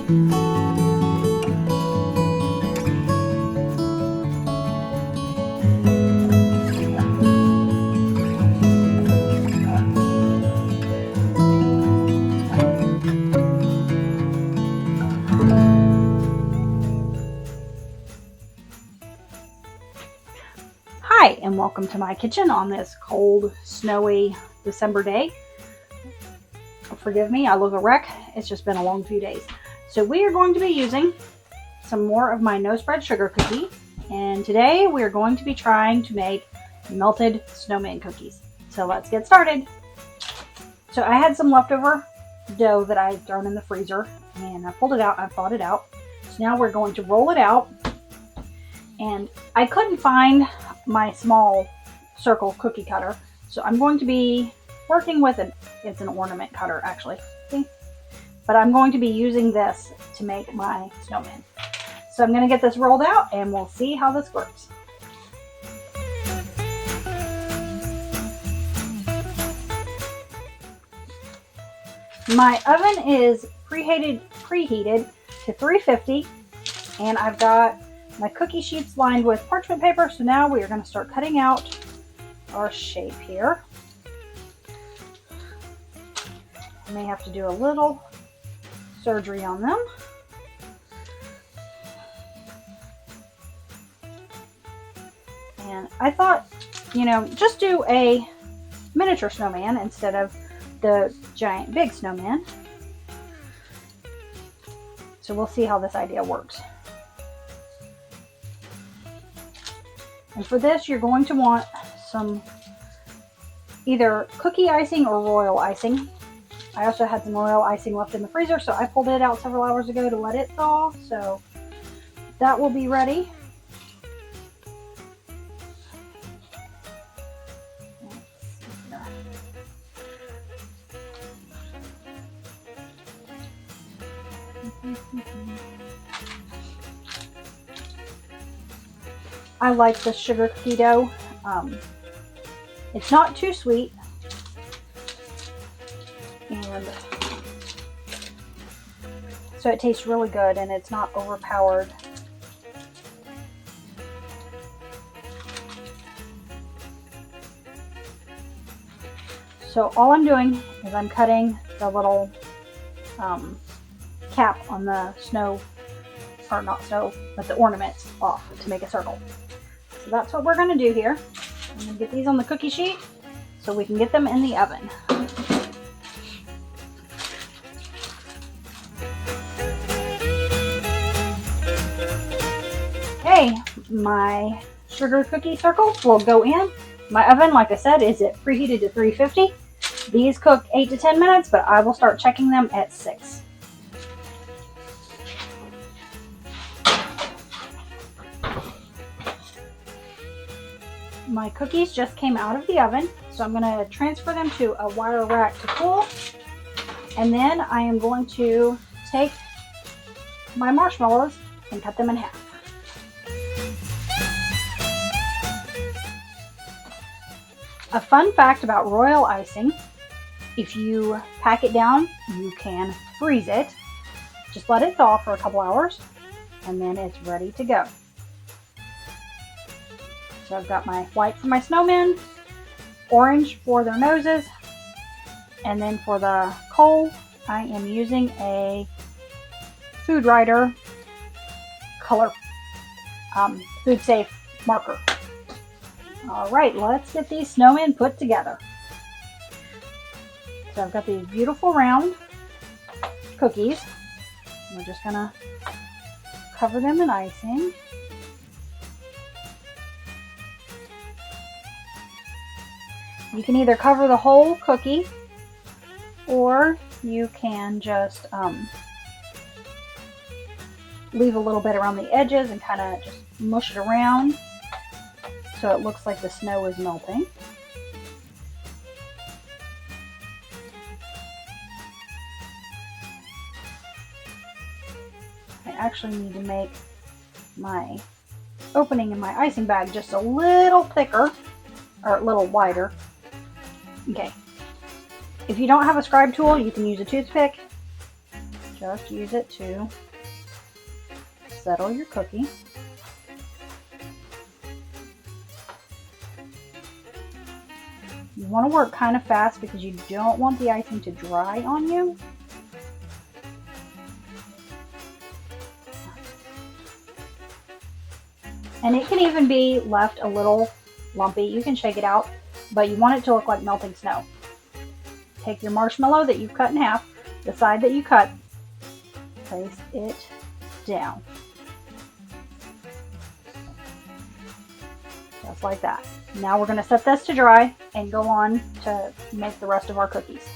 Hi, and welcome to my kitchen on this cold, snowy December day. Forgive me, I look a wreck. It's just been a long few days. So we are going to be using some more of my no spread sugar cookie, and today we are going to be trying to make melted snowman cookies. So let's get started. So I had some leftover dough that I had thrown in the freezer, and I pulled it out, I thawed it out. So now we're going to roll it out, and I couldn't find my small circle cookie cutter, so I'm going to be working with it's an ornament cutter actually, see? But I'm going to be using this to make my snowman. So I'm going to get this rolled out and we'll see how this works. My oven is preheated to 350, and I've got my cookie sheets lined with parchment paper. So now we are going to start cutting out our shape here. I may have to do a little surgery on them. And I thought, just do a miniature snowman instead of the giant big snowman. So we'll see how this idea works. And for this, you're going to want some either cookie icing or royal icing. I also had some royal icing left in the freezer, so I pulled it out several hours ago to let it thaw. So that will be ready. I like the sugar cookie dough. It's not too sweet, and so it tastes really good, and it's not overpowered. So all I'm doing is I'm cutting the little cap on the snow, or not snow, but the ornaments off to make a circle. So that's what we're going to do here. I'm going to get these on the cookie sheet so we can get them in the oven. Okay, my sugar cookie circles will go in. My oven, like I said, is preheated to 350. These cook 8 to 10 minutes, but I will start checking them at 6. My cookies just came out of the oven, so I'm going to transfer them to a wire rack to cool. And then I am going to take my marshmallows and cut them in half. A fun fact about royal icing: if you pack it down, you can freeze it. Just let it thaw for a couple hours, and then it's ready to go. So I've got my white for my snowmen, orange for their noses, and then for the coal, I am using a Food Writer color, food safe marker. All right, let's get these snowmen put together. So I've got these beautiful round cookies. We're just gonna cover them in icing. You can either cover the whole cookie, or you can just leave a little bit around the edges and kind of just mush it around so it looks like the snow is melting. I actually need to make my opening in my icing bag just a little thicker, or a little wider. Okay. If you don't have a scribe tool, you can use a toothpick. Just use it to settle your cookie. You want to work kind of fast because you don't want the icing to dry on you. And it can even be left a little lumpy. You can shake it out, but you want it to look like melting snow. Take your marshmallow that you've cut in half, the side that you cut, place it down. Just like that. Now we're going to set this to dry and go on to make the rest of our cookies.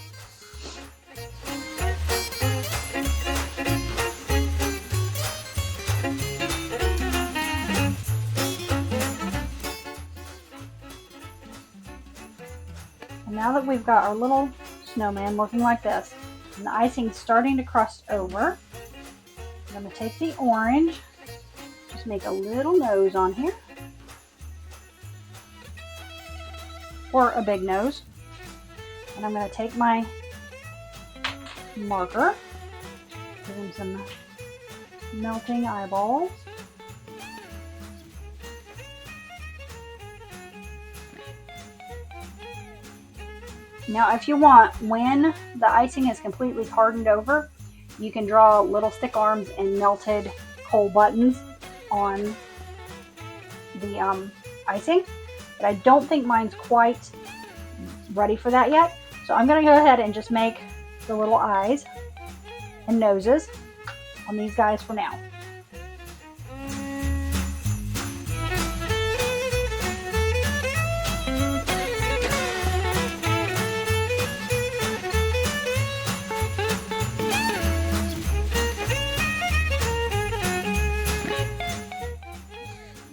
And now that we've got our little snowman looking like this, and the icing's starting to crust over, I'm going to take the orange, just make a little nose on here, or a big nose, and I'm going to take my marker, give him some melting eyeballs. Now if you want, when the icing is completely hardened over, you can draw little stick arms and melted coal buttons on the icing, but I don't think mine's quite ready for that yet. So I'm going to go ahead and just make the little eyes and noses on these guys for now.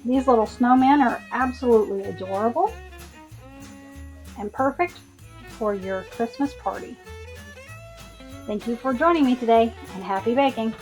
These little snowmen are absolutely adorable and perfect for your Christmas party. Thank you for joining me today, and happy baking!